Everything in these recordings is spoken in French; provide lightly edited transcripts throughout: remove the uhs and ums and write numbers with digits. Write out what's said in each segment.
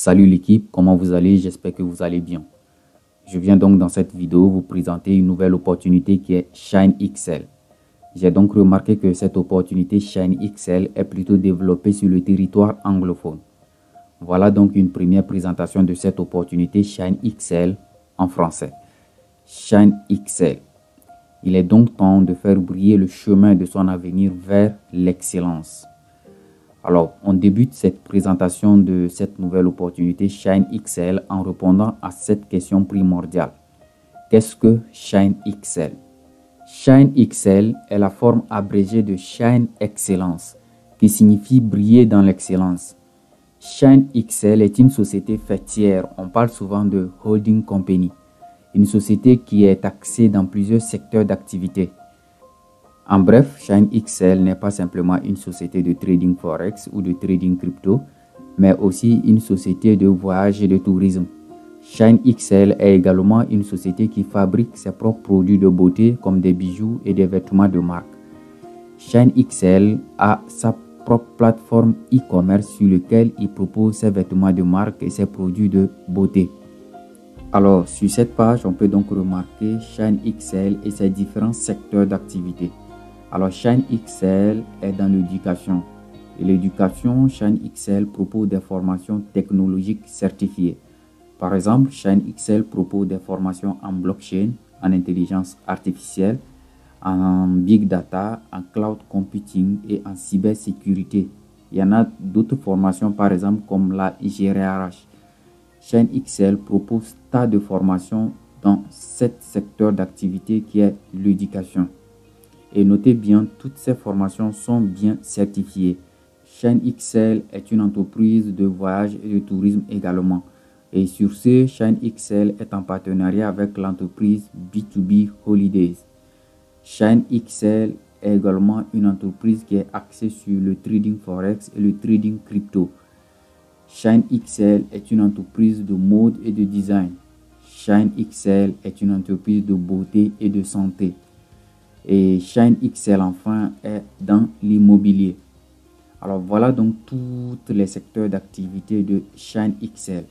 Salut l'équipe, comment vous allez? J'espère que vous allez bien. Je viens donc dans cette vidéo vous présenter une nouvelle opportunité qui est Shine XL. J'ai donc remarqué que cette opportunité Shine XL est plutôt développée sur le territoire anglophone. Voilà donc une première présentation de cette opportunité Shine XL en français. Shine XL. Il est donc temps de faire briller le chemin de son avenir vers l'excellence. Alors, on débute cette présentation de cette nouvelle opportunité Shine XL en répondant à cette question primordiale. Qu'est-ce que Shine XL? Shine XL est la forme abrégée de Shine Excellence, qui signifie briller dans l'excellence. Shine XL est une société faîtière, on parle souvent de holding company, une société qui est axée dans plusieurs secteurs d'activité. En bref, Shine XL n'est pas simplement une société de trading forex ou de trading crypto, mais aussi une société de voyage et de tourisme. Shine XL est également une société qui fabrique ses propres produits de beauté comme des bijoux et des vêtements de marque. Shine XL a sa propre plateforme e-commerce sur laquelle il propose ses vêtements de marque et ses produits de beauté. Alors, sur cette page, on peut donc remarquer Shine XL et ses différents secteurs d'activité. Alors, Shine XL est dans l'éducation. Et l'éducation, Shine XL propose des formations technologiques certifiées. Par exemple, Shine XL propose des formations en blockchain, en intelligence artificielle, en big data, en cloud computing et en cybersécurité. Il y en a d'autres formations, par exemple, comme la GRH. Shine XL propose tas de formations dans 7 secteurs d'activité qui est l'éducation. Et notez bien, toutes ces formations sont bien certifiées. Shine XL est une entreprise de voyage et de tourisme également. Et sur ce, Shine XL est en partenariat avec l'entreprise B2B Holidays. Shine XL est également une entreprise qui est axée sur le trading forex et le trading crypto. Shine XL est une entreprise de mode et de design. Shine XL est une entreprise de beauté et de santé. Et Shine XL enfin est dans l'immobilier. Alors voilà donc tous les secteurs d'activité de Shine XL.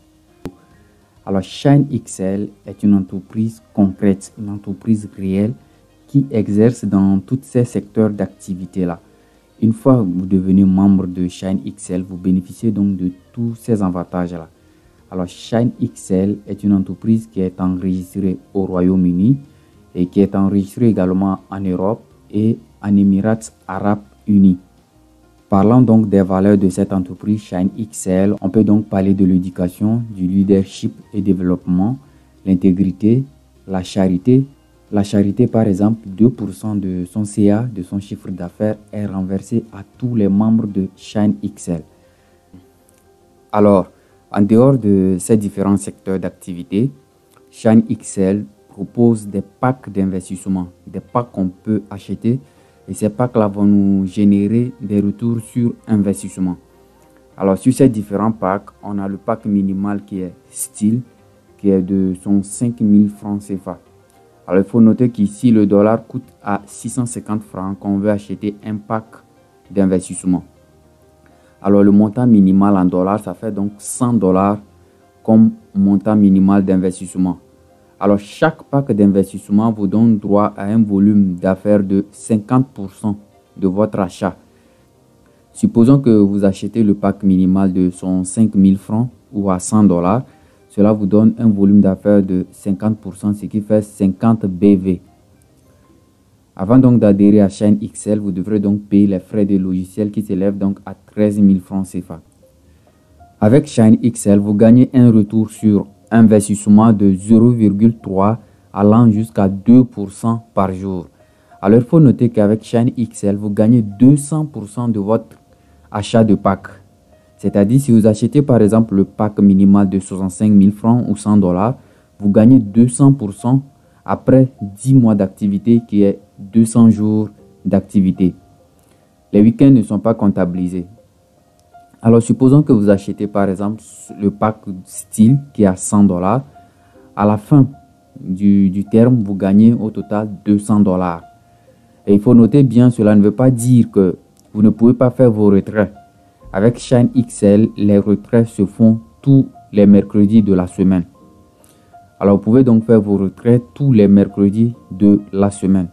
Alors Shine XL est une entreprise concrète, une entreprise réelle qui exerce dans tous ces secteurs d'activité là. Une fois que vous devenez membre de Shine XL, vous bénéficiez donc de tous ces avantages là. Alors Shine XL est une entreprise qui est enregistrée au Royaume-Uni et qui est enregistrée également en Europe et en Émirats Arabes Unis. Parlant donc des valeurs de cette entreprise Shine XL, on peut donc parler de l'éducation, du leadership et développement, l'intégrité, la charité. La charité, par exemple, 2% de son CA, de son chiffre d'affaires, est renversé à tous les membres de Shine XL. Alors, en dehors de ces différents secteurs d'activité, Shine XL propose des packs d'investissement, des packs qu'on peut acheter et ces packs-là vont nous générer des retours sur investissement. Alors, sur ces différents packs, on a le pack minimal qui est Style, qui est de son 5000 francs CFA. Alors, il faut noter qu'ici, le dollar coûte à 650 francs quand on veut acheter un pack d'investissement. Alors, le montant minimal en dollars, ça fait donc 100 dollars comme montant minimal d'investissement. Alors, chaque pack d'investissement vous donne droit à un volume d'affaires de 50% de votre achat. Supposons que vous achetez le pack minimal de son 5000 francs ou à 100 dollars. Cela vous donne un volume d'affaires de 50%, ce qui fait 50 BV. Avant donc d'adhérer à Shine XL, vous devrez donc payer les frais de logiciel qui s'élèvent donc à 13 000 francs CFA. Avec Shine XL, vous gagnez un retour sur investissement de 0,3 allant jusqu'à 2% par jour. Alors, il faut noter qu'avec Shine XL, vous gagnez 200% de votre achat de pack. C'est-à-dire, si vous achetez par exemple le pack minimal de 65 000 francs ou 100 dollars, vous gagnez 200% après 10 mois d'activité qui est 200 jours d'activité. Les week-ends ne sont pas comptabilisés. Alors, supposons que vous achetez par exemple le pack Style qui est à 100 dollars. À la fin du terme, vous gagnez au total 200 dollars. Et il faut noter bien, cela ne veut pas dire que vous ne pouvez pas faire vos retraits. Avec Shine XL, les retraits se font tous les mercredis de la semaine. Alors, vous pouvez donc faire vos retraits tous les mercredis de la semaine.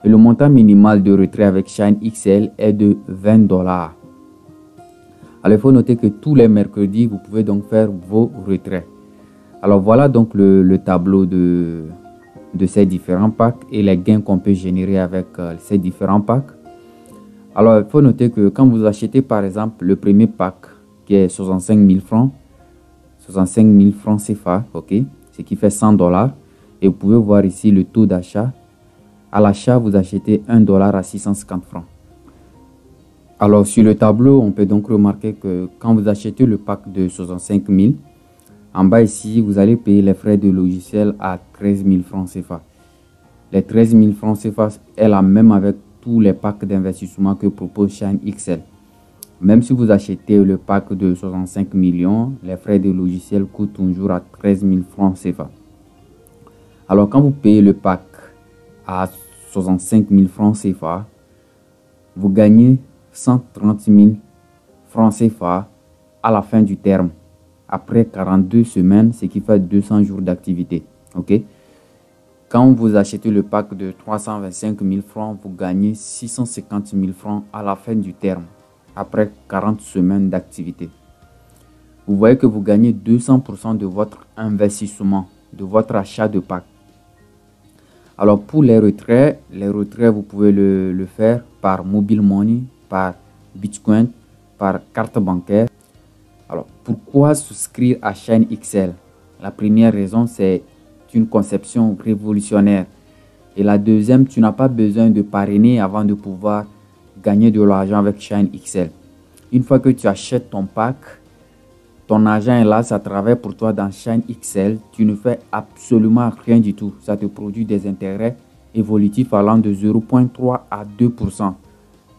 Et le montant minimal de retrait avec Shine XL est de $20. Alors, il faut noter que tous les mercredis, vous pouvez donc faire vos retraits. Alors, voilà donc le tableau de ces différents packs et les gains qu'on peut générer avec ces différents packs. Alors, il faut noter que quand vous achetez par exemple le premier pack qui est 65 000 francs, 65 000 francs CFA, ok, ce qui fait $100. Et vous pouvez voir ici le taux d'achat. À l'achat, vous achetez $1 à 650 francs. Alors, sur le tableau, on peut donc remarquer que quand vous achetez le pack de 65 000, en bas ici, vous allez payer les frais de logiciel à 13 000 francs CFA. Les 13 000 francs CFA est la même avec tous les packs d'investissement que propose Shine XL. Même si vous achetez le pack de 65 millions, les frais de logiciel coûtent toujours à 13 000 francs CFA. Alors, quand vous payez le pack à 65 000 francs CFA, vous gagnez 130 000 francs CFA à la fin du terme, après 42 semaines, ce qui fait 200 jours d'activité. Ok? Quand vous achetez le pack de 325 000 francs, vous gagnez 650 000 francs à la fin du terme, après 40 semaines d'activité. Vous voyez que vous gagnez 200% de votre investissement, de votre achat de pack. Alors pour les retraits, vous pouvez le faire par mobile money, par Bitcoin, par carte bancaire. Alors pourquoi souscrire à Shine XL? La première raison, c'est une conception révolutionnaire. Et la deuxième, tu n'as pas besoin de parrainer avant de pouvoir gagner de l'argent avec Shine XL. Une fois que tu achètes ton pack, ton argent est là, ça travaille pour toi dans Shine XL. Tu ne fais absolument rien du tout. Ça te produit des intérêts évolutifs allant de 0,3 à 2%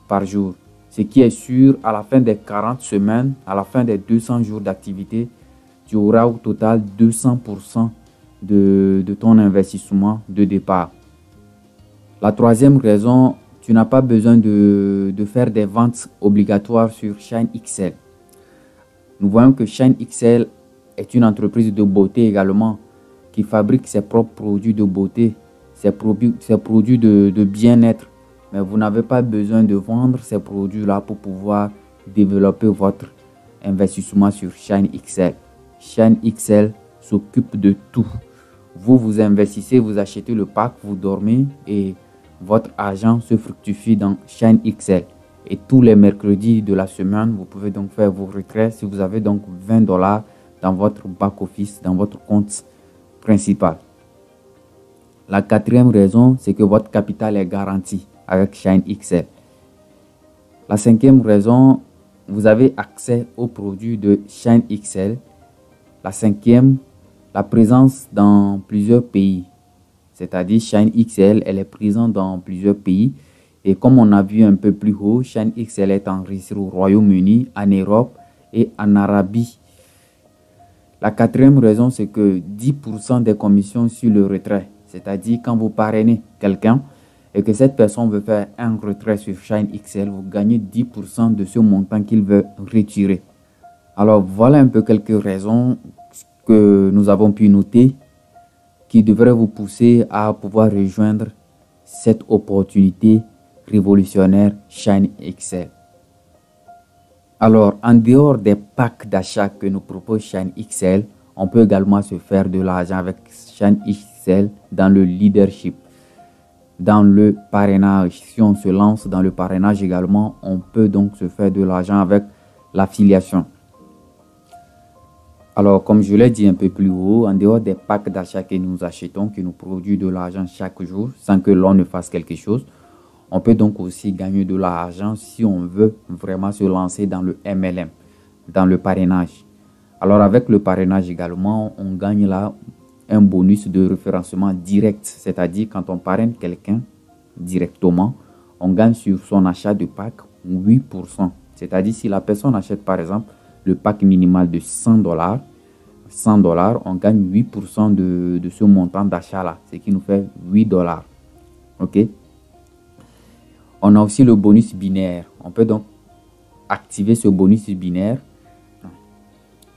par jour. Ce qui est sûr, à la fin des 40 semaines, à la fin des 200 jours d'activité, tu auras au total 200% de ton investissement de départ. La troisième raison, tu n'as pas besoin de faire des ventes obligatoires sur Shine XL. Nous voyons que Shine XL est une entreprise de beauté également qui fabrique ses propres produits de beauté, ses produits de bien-être. Mais vous n'avez pas besoin de vendre ces produits-là pour pouvoir développer votre investissement sur Shine XL. Shine XL s'occupe de tout. Vous investissez, vous achetez le pack, vous dormez et votre argent se fructifie dans Shine XL. Et tous les mercredis de la semaine, vous pouvez donc faire vos retraits si vous avez donc $20 dans votre back-office, dans votre compte principal. La quatrième raison, c'est que votre capital est garanti avec Shine XL. La cinquième raison, vous avez accès aux produits de Shine XL. La cinquième, la présence dans plusieurs pays. C'est-à-dire Shine XL, elle est présente dans plusieurs pays. Et comme on a vu un peu plus haut, Shine XL est enregistré au Royaume-Uni, en Europe et en Arabie. La quatrième raison, c'est que 10% des commissions sur le retrait. C'est-à-dire quand vous parrainez quelqu'un et que cette personne veut faire un retrait sur Shine XL, vous gagnez 10% de ce montant qu'il veut retirer. Alors voilà un peu quelques raisons que nous avons pu noter qui devraient vous pousser à pouvoir rejoindre cette opportunité révolutionnaire Shine XL. Alors, en dehors des packs d'achat que nous propose Shine XL, on peut également se faire de l'argent avec Shine XL dans le leadership, dans le parrainage. Si on se lance dans le parrainage également, on peut donc se faire de l'argent avec l'affiliation. Alors, comme je l'ai dit un peu plus haut, en dehors des packs d'achat que nous achetons, qui nous produisent de l'argent chaque jour, sans que l'on ne fasse quelque chose, on peut donc aussi gagner de l'argent si on veut vraiment se lancer dans le MLM, dans le parrainage. Alors avec le parrainage également, on gagne là un bonus de référencement direct. C'est-à-dire quand on parraine quelqu'un directement, on gagne sur son achat de pack 8%. C'est-à-dire si la personne achète par exemple le pack minimal de $100, on gagne 8% de ce montant d'achat là, ce qui nous fait $8. Ok? On a aussi le bonus binaire. On peut donc activer ce bonus binaire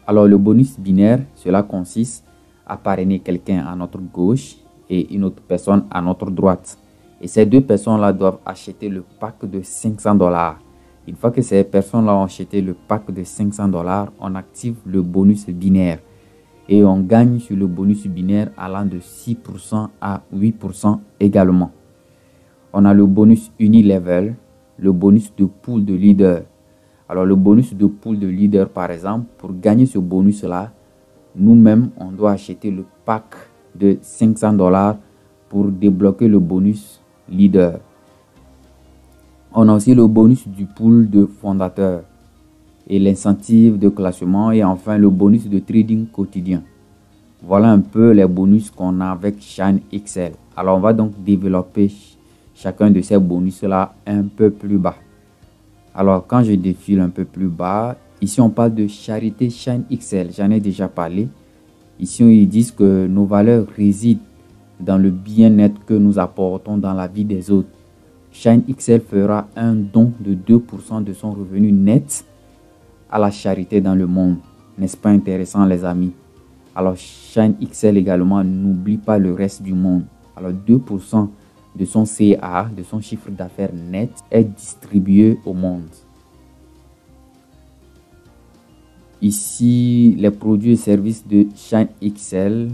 Alors, le bonus binaire, cela consiste à parrainer quelqu'un à notre gauche et une autre personne à notre droite. Et ces deux personnes-là doivent acheter le pack de 500 $. Une fois que ces personnes-là ont acheté le pack de 500 $, on active le bonus binaire. Et on gagne sur le bonus binaire allant de 6% à 8% également. On a le bonus unilevel, le bonus de pool de leader. Alors le bonus de pool de leader, par exemple, pour gagner ce bonus-là, nous-mêmes, on doit acheter le pack de 500 $ pour débloquer le bonus leader. On a aussi le bonus du pool de fondateur et l'incentive de classement et enfin le bonus de trading quotidien. Voilà un peu les bonus qu'on a avec Shine XL. Alors on va donc développer chacun de ces bonus-là un peu plus bas. Alors quand je défile un peu plus bas, ici on parle de charité Shine XL, j'en ai déjà parlé. Ici ils disent que nos valeurs résident dans le bien-être que nous apportons dans la vie des autres. Shine XL fera un don de 2% de son revenu net à la charité dans le monde. N'est-ce pas intéressant les amis? Alors Shine XL également n'oublie pas le reste du monde. Alors 2% de son CA, de son chiffre d'affaires net, est distribué au monde. Ici, les produits et services de Shine XL.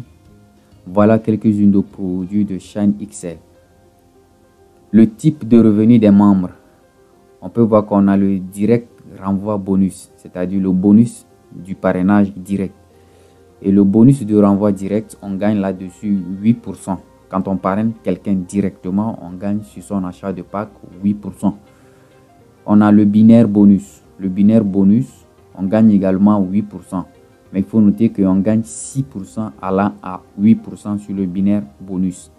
Voilà quelques-unes de produits de Shine XL. Le type de revenu des membres. On peut voir qu'on a le direct renvoi bonus, c'est-à-dire le bonus du parrainage direct. Et le bonus de renvoi direct, on gagne là-dessus 8%. Quand on parraine quelqu'un directement, on gagne sur son achat de pack 8%. On a le binaire bonus. Le binaire bonus, on gagne également 8%. Mais il faut noter qu'on gagne 6% allant à 8% sur le binaire bonus.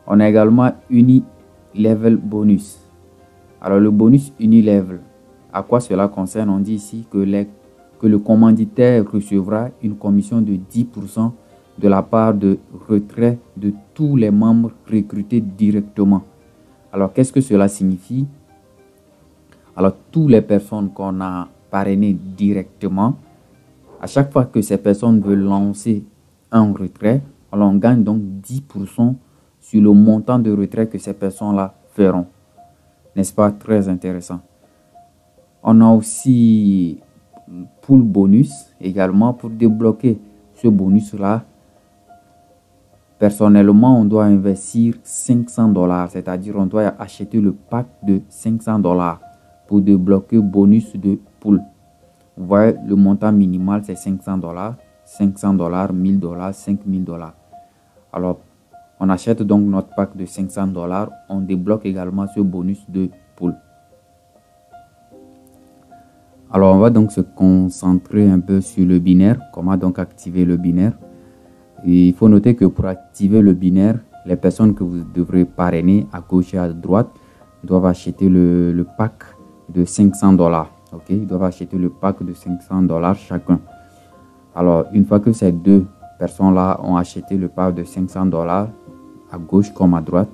On a également unilevel bonus. Alors le bonus unilevel, à quoi cela concerne? On dit ici que le commanditaire recevra une commission de 10% de la part de retrait de tous les membres recrutés directement. Alors qu'est-ce que cela signifie? Alors toutes les personnes qu'on a parrainées directement, à chaque fois que ces personnes veulent lancer un retrait, on gagne donc 10% sur le montant de retrait que ces personnes-là feront. N'est-ce pas très intéressant? On a aussi pool bonus également. Pour débloquer ce bonus-là, personnellement, on doit investir 500 $, c'est-à-dire on doit acheter le pack de 500 $ pour débloquer bonus de pool. Vous voyez, le montant minimal, c'est 500 $, 500 $, 1000 $, 5000 $. Alors, on achète donc notre pack de 500 $, on débloque également ce bonus de pool. Alors, on va donc se concentrer un peu sur le binaire. Comment donc activer le binaire? Et il faut noter que pour activer le binaire, les personnes que vous devrez parrainer à gauche et à droite doivent acheter le pack de 500 $. Ok, ils doivent acheter le pack de 500 $ chacun. Alors, une fois que ces deux personnes-là ont acheté le pack de 500 $, à gauche comme à droite,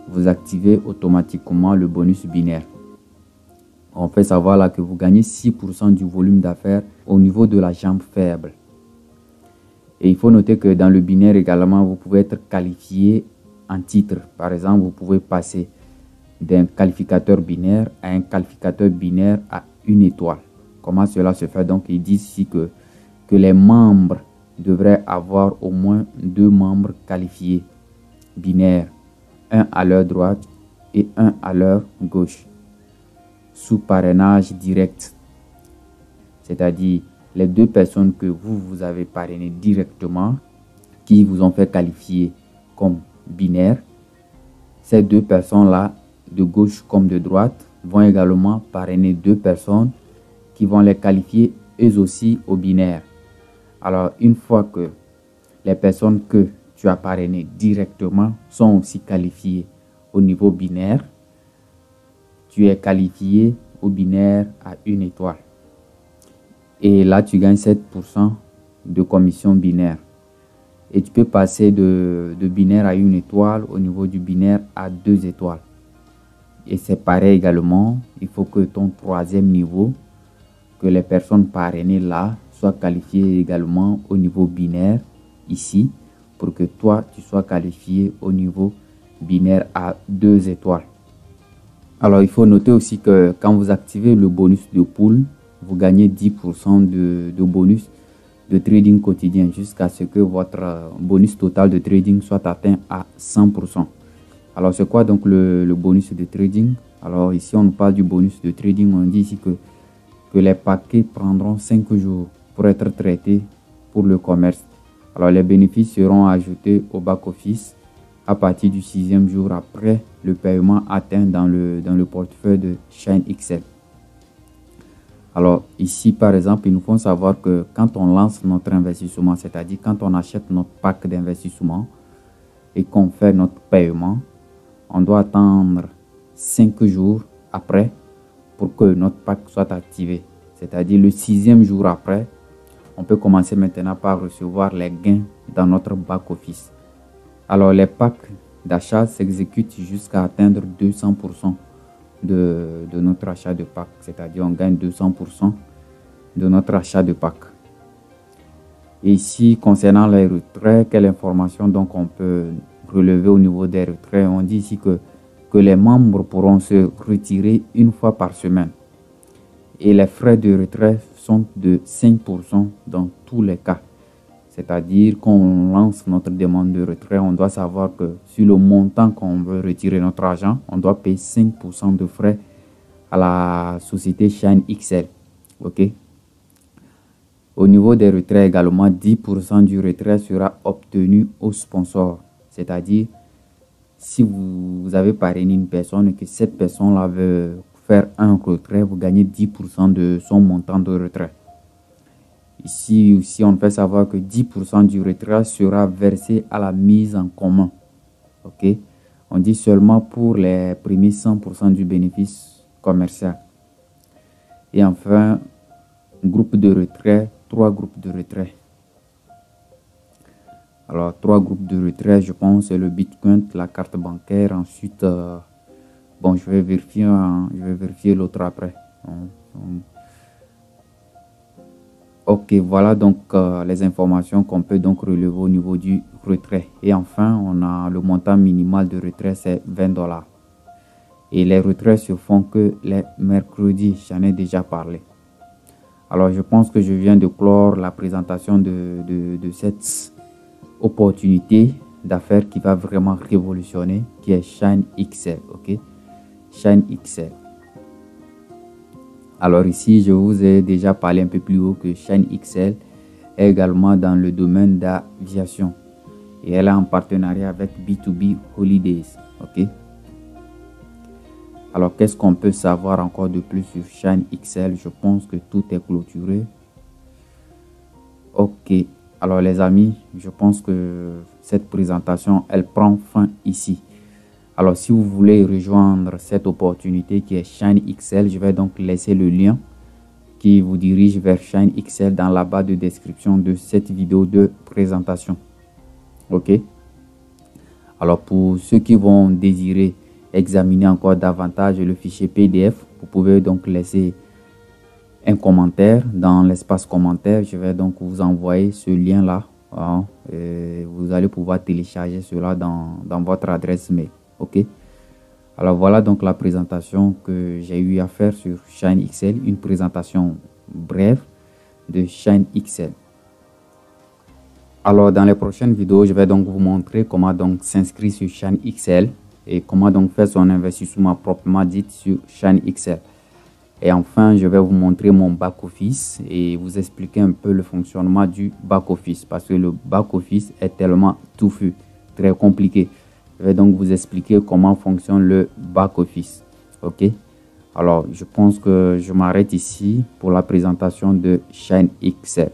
vous activez automatiquement le bonus binaire. On fait savoir là que vous gagnez 6% du volume d'affaires au niveau de la jambe faible. Et il faut noter que dans le binaire également, vous pouvez être qualifié en titre. Par exemple, vous pouvez passer d'un qualificateur binaire à un qualificateur binaire à 1 étoile. Comment cela se fait? Donc, ils disent ici que les membres devraient avoir au moins 2 membres qualifiés binaires, un à leur droite et un à leur gauche, sous parrainage direct. C'est-à-dire les 2 personnes que vous avez parrainées directement, qui vous ont fait qualifier comme binaire, ces 2 personnes-là, de gauche comme de droite, vont également parrainer 2 personnes qui vont les qualifier eux aussi au binaire. Alors, une fois que les personnes que tu as parrainées directement sont aussi qualifiées au niveau binaire, tu es qualifié au binaire à 1 étoile. Et là, tu gagnes 7% de commission binaire. Et tu peux passer de binaire à 1 étoile au niveau du binaire à 2 étoiles. Et c'est pareil également, il faut que ton 3e niveau, que les personnes parrainées là sois qualifié également au niveau binaire ici, pour que toi, tu sois qualifié au niveau binaire à 2 étoiles. Alors, il faut noter aussi que quand vous activez le bonus de pool, vous gagnez 10% de bonus de trading quotidien jusqu'à ce que votre bonus total de trading soit atteint à 100%. Alors, c'est quoi donc le bonus de trading? Alors, ici, on parle du bonus de trading. On dit ici que les paquets prendront 5 jours pour être traités pour le commerce. Alors, les bénéfices seront ajoutés au back-office à partir du 6e jour après le paiement atteint dans le portefeuille de ShineXL. Alors, ici, par exemple, il nous faut savoir que quand on lance notre investissement, c'est-à-dire quand on achète notre pack d'investissement et qu'on fait notre paiement, on doit attendre 5 jours après pour que notre pack soit activé. C'est-à-dire le 6e jour après, on peut commencer maintenant par recevoir les gains dans notre back-office. Alors, les packs d'achat s'exécutent jusqu'à atteindre 200% de notre achat de pack. C'est-à-dire on gagne 200% de notre achat de pack. Et ici, concernant les retraits, quelle information donc on peut relever au niveau des retraits? On dit ici que les membres pourront se retirer une fois par semaine. Et les frais de retrait sont de 5% dans tous les cas. C'est-à-dire qu'on lance notre demande de retrait, on doit savoir que sur le montant qu'on veut retirer notre argent, on doit payer 5% de frais à la société ShineXL. OK? Au niveau des retraits également, 10% du retrait sera obtenu au sponsor. C'est-à-dire, si vous avez parrainé une personne et que cette personne-là veut faire un retrait, vous gagnez 10% de son montant de retrait. Ici aussi, on peut savoir que 10% du retrait sera versé à la mise en commun. OK? On dit seulement pour les premiers 100% du bénéfice commercial. Et enfin, groupe de retrait, 3 groupes de retrait. Alors, 3 groupes de retrait, je pense, c'est le Bitcoin, la carte bancaire. Ensuite, bon, je vais vérifier l'autre après. Ok, voilà donc les informations qu'on peut donc relever au niveau du retrait. Et enfin, on a le montant minimal de retrait, c'est 20$. Et les retraits se font que les mercredis, j'en ai déjà parlé. Alors, je pense que je viens de clore la présentation de cette opportunité d'affaires qui va vraiment révolutionner, qui est ShineXL. Ok, ShineXL. Alors ici, je vous ai déjà parlé un peu plus haut que ShineXL est également dans le domaine d'aviation. Et elle est en partenariat avec B2B Holidays. Ok. Alors, qu'est-ce qu'on peut savoir encore de plus sur ShineXL? Je pense que tout est clôturé. Ok. Alors, les amis, je pense que cette présentation, elle prend fin ici. Alors, si vous voulez rejoindre cette opportunité qui est ShineXL, je vais donc laisser le lien qui vous dirige vers ShineXL dans la barre de description de cette vidéo de présentation. OK? Alors, pour ceux qui vont désirer examiner encore davantage le fichier PDF, vous pouvez donc laisser un commentaire dans l'espace commentaire. Je vais donc vous envoyer ce lien-là. Hein, et vous allez pouvoir télécharger cela dans votre adresse mail. Ok, alors voilà donc la présentation que j'ai eu à faire sur ShineXL, une présentation brève de ShineXL. Alors dans les prochaines vidéos, je vais donc vous montrer comment donc s'inscrire sur ShineXL et comment donc faire son investissement proprement dit sur ShineXL. Et enfin, je vais vous montrer mon back-office et vous expliquer un peu le fonctionnement du back-office parce que le back-office est tellement touffu, très compliqué. Je vais donc vous expliquer comment fonctionne le back-office. Ok, alors je pense que je m'arrête ici pour la présentation de ShineXL.